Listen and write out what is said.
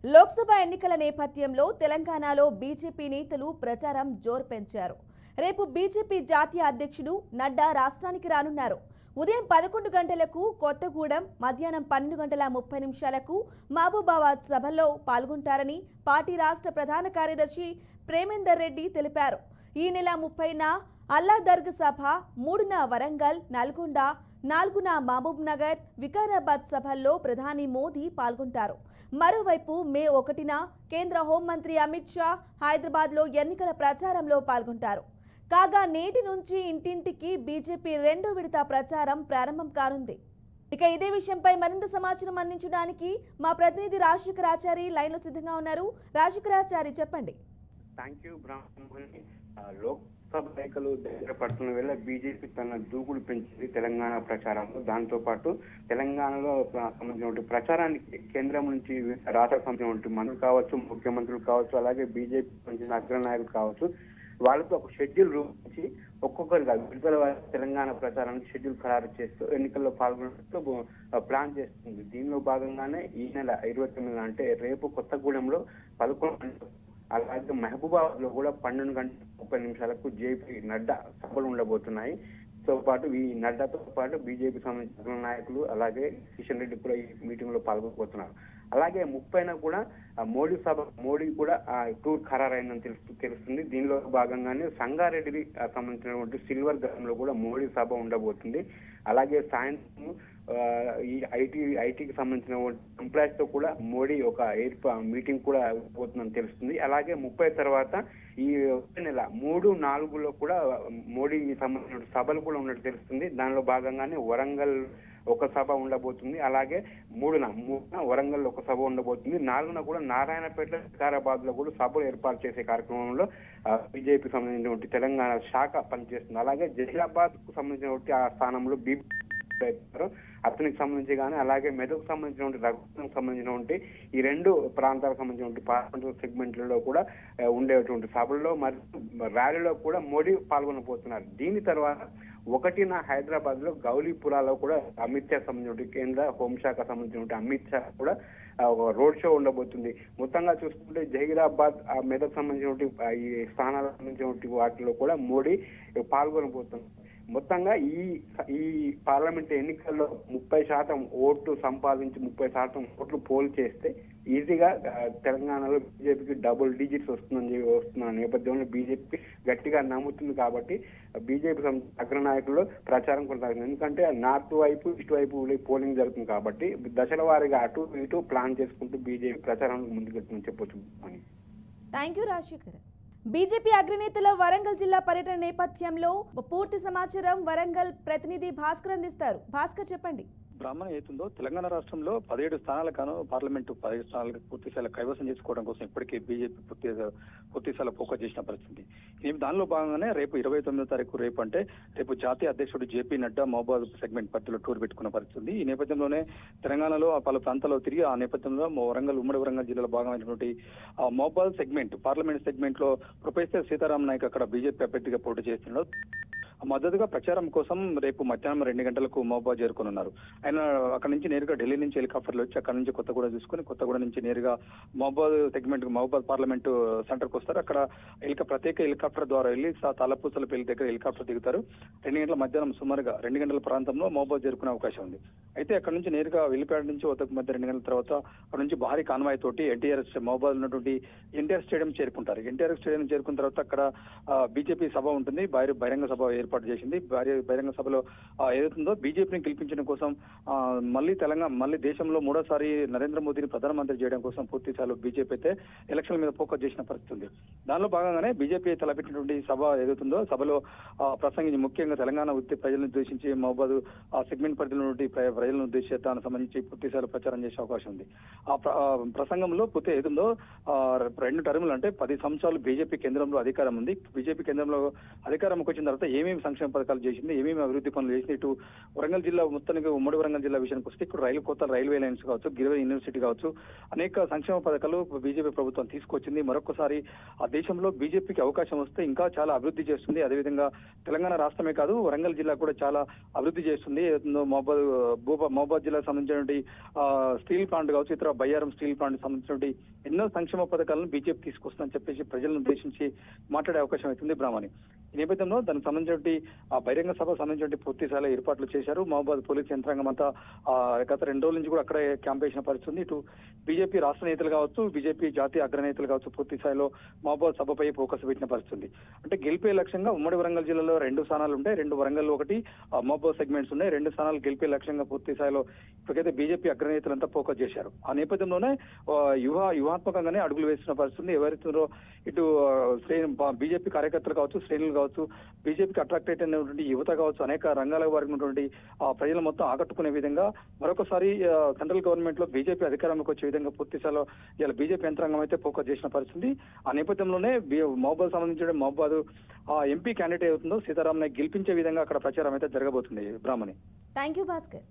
లోక్సభ ఎన్నికల నేపథ్యంలో తెలంగాణలో బీజేపీ నేతలు ప్రచారం జోరు పెంచారు. రేపు బీజేపీ జాతీయ అధ్యక్షుడు నడ్డా రాష్ట్రానికి రానున్నారు. ఉదయం 11 గంటలకు కొత్తగూడెం, మధ్యాహ్నం 12:30 మహబూబాబాద్ సభల్లో పాల్గొంటారని పార్టీ రాష్ట్ర ప్రధాన కార్యదర్శి ప్రేమేందర్ రెడ్డి తెలిపారు. ఈ నెల 30న అల్లాదర్గ్ సభ, 3న వరంగల్, నల్గొండ, 4న మహబూబ్ నగర్, వికారాబాద్ సభల్లో ప్రధాని మోదీ పాల్గొంటారు. మరోవైపు మే 1న కేంద్ర హోంమంత్రి అమిత్ షా హైదరాబాద్లో ఎన్నికల ప్రచారంలో పాల్గొంటారు. కాగా నేటి నుంచి ఇంటింటికి బీజేపీ రెండో విడత ప్రచారం ప్రారంభం కానుంది. ఇక ఇదే విషయంపై మరింత సమాచారం అందించడానికి మా ప్రతినిధి రాజశేఖరాచారి లైన్లో సిద్ధంగా ఉన్నారు. రాజశేఖరాచారి, చెప్పండి. థ్యాంక్ యూ బ్రాహ్మణి. లోక్సభ ఎన్నికలు దగ్గర పడుతున్న వేళ బీజేపీ తన దూకుడు పెంచింది తెలంగాణ ప్రచారంలో. దాంతో పాటు తెలంగాణలో సంబంధించిన ప్రచారానికి కేంద్రం నుంచి రాష్ట్ర సంబంధించిన మంత్రులు కావచ్చు, ముఖ్యమంత్రులు కావచ్చు, అలాగే బీజేపీ సంబంధించిన అగ్రనాయకులు కావచ్చు, వాళ్ళతో ఒక షెడ్యూల్ రూపించి ఒక్కొక్కరిగా విడుదల తెలంగాణ ప్రచారానికి షెడ్యూల్ ఖరారు చేస్తూ ఎన్నికల్లో పాల్గొనడంతో ప్లాన్ చేస్తుంది. దీనిలో భాగంగానే ఈ నెల 29 అంటే రేపు కొత్తగూడెంలో 11 అలాగే మహబూబాబాద్ లో కూడా 12:30 జేపీ నడ్డా సభలు ఉండబోతున్నాయి. తో పాటు ఈ నడ్డాతో పాటు బీజేపీ సంబంధించిన నాయకులు అలాగే కిషన్ రెడ్డి కూడా ఈ మీటింగ్ లో పాల్గొనబోతున్నారు. అలాగే 30న కూడా మోడీ కూడా టూర్ ఖరారైందని తెలుస్తుంది. దీనిలో భాగంగానే సంగారెడ్డి సంబంధించినటువంటి సిల్వర్ గతంలో కూడా మోడీ సభ ఉండబోతుంది. అలాగే సాయంత్రం ఈ ఐటీకి సంబంధించిన ఎంప్లాయీస్ తో కూడా మోడీ ఒక మీటింగ్ కూడా పోతుందని తెలుస్తుంది. అలాగే 30 తర్వాత ఈ నెల 3, 4లో కూడా మోడీ సంబంధించిన సభలు కూడా ఉన్నట్టు తెలుస్తుంది. దానిలో భాగంగానే వరంగల్ ఒక సభ ఉండబోతుంది. అలాగే 3న వరంగల్ ఒక సభ ఉండబోతుంది. 4న కూడా నారాయణపేట, వికారాబాద్ లో కూడా సభలు ఏర్పాటు చేసే కార్యక్రమంలో బీజేపీ సంబంధించినటువంటి తెలంగాణ శాఖ పనిచేస్తుంది. అలాగే జహీరాబాద్ కు సంబంధించినటువంటి ఆ స్థానంలో అతనికి సంబంధించి కానీ అలాగే మెదక్ సంబంధించినటువంటి రఘునాథ్ సంబంధించినటువంటి ఈ రెండు ప్రాంతాలకు సంబంధించినటువంటి పార్లమెంట్ సెగ్మెంట్లలో కూడా ఉండేటువంటి సభల్లో మరియు ర్యాలీలో కూడా మోడీ పాల్గొనబోతున్నారు. దీని తర్వాత 1న హైదరాబాద్ లో గౌలీపురాలో కూడా అమిత్ షా సంబంధించిన కేంద్ర హోంశాఖ సంబంధించిన అమిత్ షా కూడా ఒక రోడ్ షో ఉండబోతుంది. మొత్తంగా చూసుకుంటే జహీరాబాద్, మెదక్ సంబంధించినటువంటి ఈ స్థానాలకు సంబంధించినటువంటి వాటిలో కూడా మోడీ పాల్గొనబోతున్నారు. మొత్తంగా ఈ పార్లమెంట్ ఎన్నికల్లో 30% ఓట్లు సంపాదించి 30% ఓట్లు పోల్ చేస్తే ఈజీగా తెలంగాణలో బీజేపీకి డబుల్ డిజిట్స్ వస్తున్న నేపథ్యంలో బీజేపీ గట్టిగా నమ్ముతుంది. కాబట్టి బీజేపీ అగ్రనాయకులు ప్రచారం కొనసాగుతుంది. ఎందుకంటే నార్త్ వైపు, ఈస్ట్ వైపు పోలింగ్ జరుగుతుంది కాబట్టి దశల వారీగా అటు ఇటు ప్లాన్ చేసుకుంటూ బీజేపీ ప్రచారానికి ముందుకెళ్తుందని చెప్పొచ్చు. Thank you Rajasekhar. బీజేపీ అగ్రనేతల వరంగల్ జిల్లా పర్యటన నేపథ్యంలో పూర్తి సమాచారం వరంగల్ ప్రతినిధి భాస్కర్ అందిస్తారు. భాస్కర్, చెప్పండి. బ్రాహ్మణ ఏతుందో తెలంగాణ రాష్ట్రంలో 17 స్థానాలకు పార్లమెంటు 15 స్థానాలకు పూర్తిస్థాయిలో కైవసం చేసుకోవడం కోసం ఇప్పటికే బీజేపీ పూర్తిస్థాయిలో ఫోకస్ చేసిన పరిస్థితి. దానిలో భాగంగానే రేపు 29వ తారీఖు రేపు జాతీయ అధ్యక్షుడు జేపీ నడ్డా మహబూబాబాద్ సెగ్మెంట్ పరిధిలో టూర్ పెట్టుకున్న పరిస్థితి. ఈ నేపథ్యంలోనే తెలంగాణలో పలు ప్రాంతాల్లో తిరిగి ఆ నేపథ్యంలో ఉమ్మడి వరంగల్ జిల్లాలో భాగమైనటువంటి మహబూబాబాద్ సెగ్మెంట్ పార్లమెంట్ సెగ్మెంట్ లో ప్రొఫెసర్ సీతారాం నాయక్ అక్కడ బీజేపీ అభ్యర్థిగా పోటీ చేస్తున్నాడు. మద్దతుగా ప్రచారం కోసం రేపు మధ్యాహ్నం 2 గంటలకు మహబూబాబాద్ చేరుకోనున్నారు. ఆయన అక్కడ నుంచి నేరుగా ఢిల్లీ నుంచి హెలికాప్టర్లు వచ్చి అక్కడ నుంచి కొత్తగూడ తీసుకుని కొత్తగూడ నుంచి నేరుగా మహబూబాబాద్ పార్లమెంటు సెంటర్కి వస్తారు. అక్కడ ప్రత్యేక హెలికాప్టర్ ద్వారా వెళ్ళి తలపూసల పెళ్లి దగ్గర హెలికాప్టర్ దిగుతారు. 2 గంటల మధ్యాహ్నం సుమారుగా 2 గంటల ప్రాంతంలో మహబూబాబాద్ చేరుకునే అవకాశం ఉంది. అయితే అక్కడ నుంచి నేరుగా వెల్లిపేట నుంచి మధ్య 2 గంటల తర్వాత అక్కడ నుంచి భారీ కాన్వాయ్ తోటి మహబూబాబాద్ ఉన్నటువంటి ఎన్టీఆర్ స్టేడియం చేరుకుంటారు. ఎన్టీఆర్ స్టేడియం చేరుకున్న తర్వాత అక్కడ బీజేపీ సభ ఉంటుంది. బహిరంగ సభ ఏర్పాటు చేసింది. బహిరంగ సభలో ఏదైతుందో బీజేపీని గెలిపించడం కోసం మళ్ళీ దేశంలో 3వసారి నరేంద్ర మోదీని ప్రధానమంత్రి చేయడం కోసం పూర్తి స్థాయిలో బీజేపీ అయితే ఎలక్షన్ల మీద ఫోకస్ చేసిన పరిస్థితి ఉంది. దానిలో భాగంగానే బీజేపీ తలపెట్టినటువంటి సభ ఏదైతుందో సభలో ప్రసంగించి ముఖ్యంగా తెలంగాణ ప్రజలను ఉద్దేశించి మహబూబాబాద్ సెగ్మెంట్ పరిధిలో ప్రజలను ఉద్దేశించి దానికి సంబంధించి పూర్తి స్థాయిలో ప్రచారం చేసే అవకాశం ఉంది. ఆ ప్రసంగంలో పూర్తి ఏదుందో 2 టర్ములు అంటే 10 సంవత్సరాలు బీజేపీ కేంద్రంలో అధికారం ఉంది. బీజేపీ కేంద్రంలో అధికారంకి వచ్చిన తర్వాత ఏమేమి ఏమేమి సంక్షేమ పథకాలు చేసింది, ఏమేమి అభివృద్ధి పనులు చేసింది. ఇటు వరంగల్ జిల్లా మొత్తానికి ఉమ్మడి వరంగల్ జిల్లా విషయానికి వస్తే ఇక్కడ కొత్త రైల్వే లైన్స్ కావచ్చు, గిరివెల్ యూనివర్సిటీ కావచ్చు, అనేక సంక్షేమ పథకాలు బీజేపీ ప్రభుత్వం తీసుకొచ్చింది. మరొకసారి ఆ దేశంలో బీజేపీకి అవకాశం వస్తే ఇంకా చాలా అభివృద్ధి చేస్తుంది. అదేవిధంగా తెలంగాణ రాష్ట్రమే కాదు, వరంగల్ జిల్లా కూడా చాలా అభివృద్ధి చేస్తుంది. మహబాద్ జిల్లాకు సంబంధించినటువంటి స్టీల్ ప్లాంట్ కావచ్చు, ఇతర బయ్యారం స్టీల్ ప్లాంట్ సంబంధించినటువంటి ఎన్నో సంక్షేమ పథకాలను బీజేపీ తీసుకొస్తుందని చెప్పేసి ప్రజలను ఉద్దేశించి మాట్లాడే అవకాశం అవుతుంది బ్రాహ్మణి. ఈ నేపథ్యంలో దానికి సంబంధించి ఆ బహిరంగ సభ సంబంధించి పూర్తి స్థాయిలో ఏర్పాట్లు చేశారు. మహబాద్ పోలీస్ యంత్రాంగం అంతా గత 2 రోజుల నుంచి కూడా అక్కడే క్యాంప్ వేసిన పరిస్థితుంది. ఇటు బీజేపీ రాష్ట్ర నేతలు కావచ్చు, బీజేపీ జాతీయ అగ్రనేతలు కావచ్చు, పూర్తి స్థాయిలో మహబాద్ సభపై ఫోకస్ పెట్టిన పరిస్థితుంది. అంటే గెలిపే లక్ష్యంగా ఉమ్మడి వరంగల్ జిల్లాలో 2 స్థానాలు ఉంటాయి. 2 వరంగల్, 1 మహబాద్ సెగ్మెంట్స్ ఉన్నాయి. 2 స్థానాలు గెలిపే లక్ష్యంగా పూర్తి స్థాయిలో ఇప్పటికైతే బీజేపీ అగ్రనేతలంతా ఫోకస్ చేశారు. ఆ నేపథ్యంలోనే వ్యూహాత్మకంగానే అడుగులు వేస్తున్న పరిస్థితుంది. ఎవరైతే ఇటు బీజేపీ కార్యకర్తలు కావచ్చు, శ్రేణులు కావచ్చు, బీజేపీకి అట్రాక్ట్ అయినటువంటి యువత కావచ్చు, అనేక రంగాల వారికి ఉన్నటువంటి ప్రజలు మొత్తం ఆకట్టుకునే విధంగా మరొకసారి సెంట్రల్ గవర్నమెంట్ లో బీజేపీ అధికారంలోకి వచ్చే విధంగా పూర్తి స్థాయిలో ఇలా బీజేపీ యంత్రాంగం అయితే ఫోకస్ చేసిన పరిస్థితి. ఆ నేపథ్యంలోనే మహబాద్ సంబంధించిన మహబాద్ ఎంపీ క్యాండిడేట్ అవుతుందో సీతారాం నాయక్ గెలిపించే విధంగా అక్కడ ప్రచారం అయితే జరగబోతుంది బ్రాహ్మణి. Thank you Bhaskar.